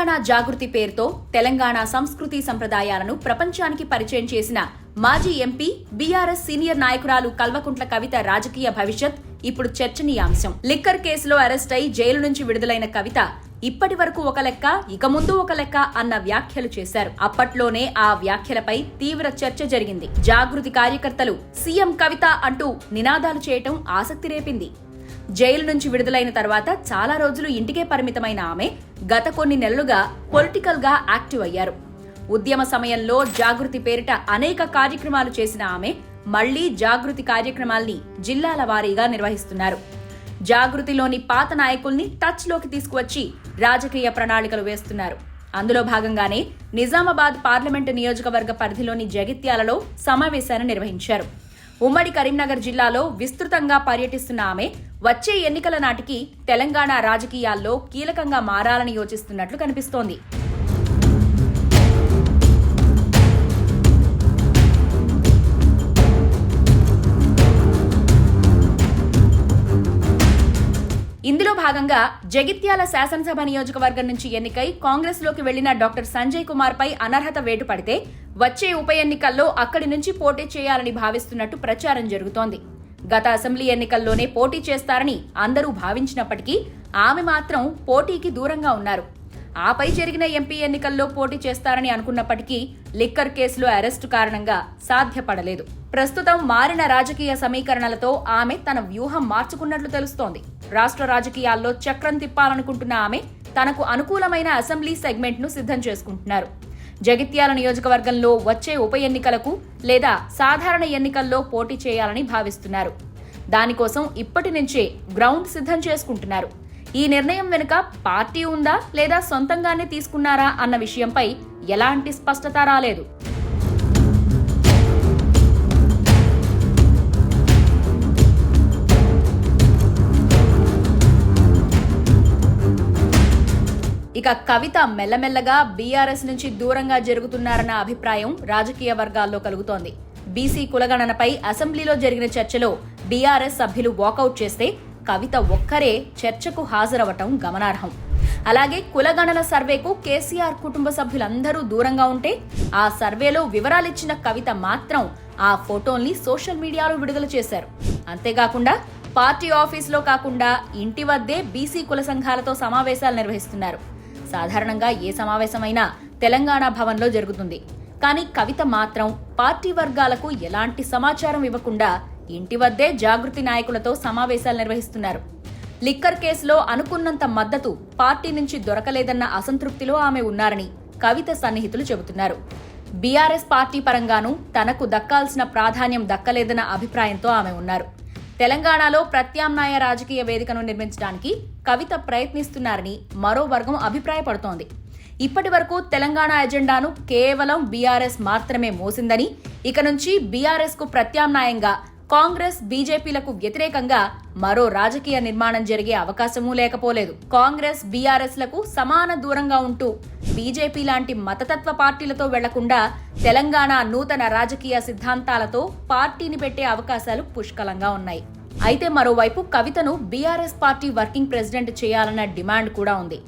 తెలంగాణ జాగృతి పేరుతో తెలంగాణ సంస్కృతి సంప్రదాయాలను ప్రపంచానికి పరిచయం చేసిన మాజీ ఎంపీ బీఆర్ఎస్ సీనియర్ నాయకురాలు కల్వకుంట్ల కవిత రాజకీయ భవిష్యత్ ఇప్పుడు చర్చనీయాంశం. లిక్కర్ కేసులో అరెస్ట్ అయి జైలు నుంచి విడుదలైన కవిత ఇప్పటి వరకు ఒక లెక్క, ఇక ముందు ఒక లెక్క అన్న వ్యాఖ్యలు చేశారు. అప్పట్లోనే ఆ వ్యాఖ్యలపై తీవ్ర చర్చ జరిగింది. జాగృతి కార్యకర్తలు సీఎం కవిత అంటూ నినాదాలు చేయటం ఆసక్తి రేపింది. జైలు నుంచి విడుదలైన తర్వాత చాలా రోజులు ఇంటికే పరిమితమైన ఆమె గత కొన్ని నెలలుగా పొలిటికల్ గా యాక్టివ్ అయ్యారు. ఉద్యమ సమయంలో జాగృతి పేరిట అనేక కార్యక్రమాలు చేసిన ఆమె మళ్లీ జాగృతి కార్యక్రమాల్ని జిల్లాల వారీగా నిర్వహిస్తున్నారు. జాగృతిలోని పాత నాయకుల్ని టచ్ లోకి తీసుకువచ్చి రాజకీయ ప్రణాళికలు వేస్తున్నారు. అందులో భాగంగానే నిజామాబాద్ పార్లమెంటు నియోజకవర్గ పరిధిలోని జగిత్యాలలో సమావేశాన్ని నిర్వహించారు. ఉమ్మడి కరీంనగర్ జిల్లాలో విస్తృతంగా పర్యటిస్తున్న ఆమె వచ్చే ఎన్నికల నాటికి తెలంగాణ రాజకీయాల్లో కీలకంగా మారాలని యోచిస్తున్నట్లు కనిపిస్తోంది. ఇందులో భాగంగా జగిత్యాల శాసనసభ నియోజకవర్గం నుంచి ఎన్నికై కాంగ్రెస్ లోకి వెళ్లిన డాక్టర్ సంజయ్ కుమార్ పై అనర్హత వేటు పడితే వచ్చే ఉప ఎన్నికల్లో అక్కడి నుంచి పోటీ చేయాలని భావిస్తున్నట్టు ప్రచారం జరుగుతోంది. గత అసెంబ్లీ ఎన్నికల్లోనే పోటీ చేస్తారని అందరూ భావించినప్పటికీ ఆమె మాత్రం పోటీకి దూరంగా ఉన్నారు. ఆపై జరిగిన ఎంపీ ఎన్నికల్లో పోటీ చేస్తారని అనుకున్నప్పటికీ లిక్కర్ కేసులో అరెస్టు కారణంగా సాధ్యపడలేదు. ప్రస్తుతం మారిన రాజకీయ సమీకరణలతో ఆమె తన వ్యూహం మార్చుకున్నట్లు తెలుస్తోంది. రాష్ట్ర రాజకీయాల్లో చక్రం తిప్పాలనుకుంటున్న ఆమె తనకు అనుకూలమైన అసెంబ్లీ సెగ్మెంట్ ను సిద్ధం చేసుకుంటున్నారు. జగిత్యాల నియోజకవర్గంలో వచ్చే ఉప ఎన్నికలకు లేదా సాధారణ ఎన్నికల్లో పోటీ చేయాలని భావిస్తున్నారు. దానికోసం ఇప్పటి నుంచే గ్రౌండ్ సిద్ధం చేసుకుంటున్నారు. ఈ నిర్ణయం వెనుక పార్టీ ఉందా లేదా సొంతంగానే తీసుకున్నారా అన్న విషయంపై ఎలాంటి స్పష్టత రాలేదు. ఇక కవిత మెల్లమెల్లగా బీఆర్ఎస్ నుంచి దూరంగా జరుగుతున్నారన్న అభిప్రాయం రాజకీయ వర్గాల్లో కలుగుతోంది. బీసీ కులగణనపై అసెంబ్లీలో జరిగిన చర్చలో బీఆర్ఎస్ సభ్యులు వాకౌట్ చేస్తే కవిత ఒక్కరే చర్చకు హాజరవటం గమనార్హం. అలాగే కులగణన సర్వేకు కేసీఆర్ కుటుంబ సభ్యులందరూ దూరంగా ఉంటే ఆ సర్వేలో వివరాలిచ్చిన కవిత మాత్రం ఆ ఫోటోల్ని సోషల్ మీడియాలో విడుదల చేశారు. అంతేకాకుండా పార్టీ ఆఫీసులో కాకుండా ఇంటి వద్దే బీసీ కుల సంఘాలతో సమావేశాలు నిర్వహిస్తున్నారు. సాధారణంగా ఏ సమావేశమైనా తెలంగాణ భవన్లో జరుగుతుంది. కానీ కవిత మాత్రం పార్టీ వర్గాలకు ఎలాంటి సమాచారం ఇవ్వకుండా ఇంటి వద్దే జాగృతి నాయకులతో సమావేశాలు నిర్వహిస్తున్నారు. లిక్కర్ కేసులో అనుకున్నంత మద్దతు పార్టీ నుంచి దొరకలేదన్న అసంతృప్తిలో ఆమె ఉన్నారని కవిత సన్నిహితులు చెబుతున్నారు. బీఆర్ఎస్ పార్టీ పరంగానూ తనకు దక్కాల్సిన ప్రాధాన్యం దక్కలేదన్న అభిప్రాయంతో ఆమె ఉన్నారు. తెలంగాణలో ప్రత్యామ్నాయ రాజకీయ వేదికను నిర్మించడానికి కవిత ప్రయత్నిస్తున్నారని మరో వర్గం అభిప్రాయపడుతోంది. ఇప్పటి వరకు తెలంగాణ ఎజెండాను కేవలం బీఆర్ఎస్ మాత్రమే మోసిందని, ఇక నుంచి బీఆర్ఎస్ కు ప్రత్యామ్నాయంగా కాంగ్రెస్, బీజేపీలకు వ్యతిరేకంగా మరో రాజకీయ నిర్మాణం జరిగే అవకాశమూ లేకపోలేదు. కాంగ్రెస్, బీఆర్ఎస్ లకు సమాన దూరంగా ఉంటూ బీజేపీ లాంటి మతతత్వ పార్టీలతో వెళ్లకుండా తెలంగాణ నూతన రాజకీయ సిద్ధాంతాలతో పార్టీని పెట్టే అవకాశాలు పుష్కలంగా ఉన్నాయి. అయితే మరోవైపు కవితను బీఆర్ఎస్ పార్టీ వర్కింగ్ ప్రెసిడెంట్ చేయాలన్న డిమాండ్ కూడా ఉంది.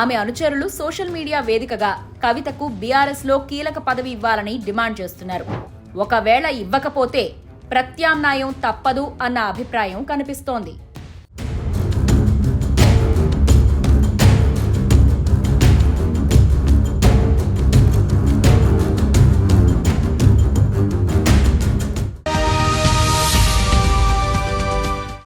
ఆమె అనుచరులు సోషల్ మీడియా వేదికగా కవితకు బీఆర్ఎస్ లో కీలక పదవి ఇవ్వాలని డిమాండ్ చేస్తున్నారు. ఒకవేళ ఇవ్వకపోతే ప్రత్యామ్నాయం తప్పదు అన్న అభిప్రాయం కనిపిస్తోంది.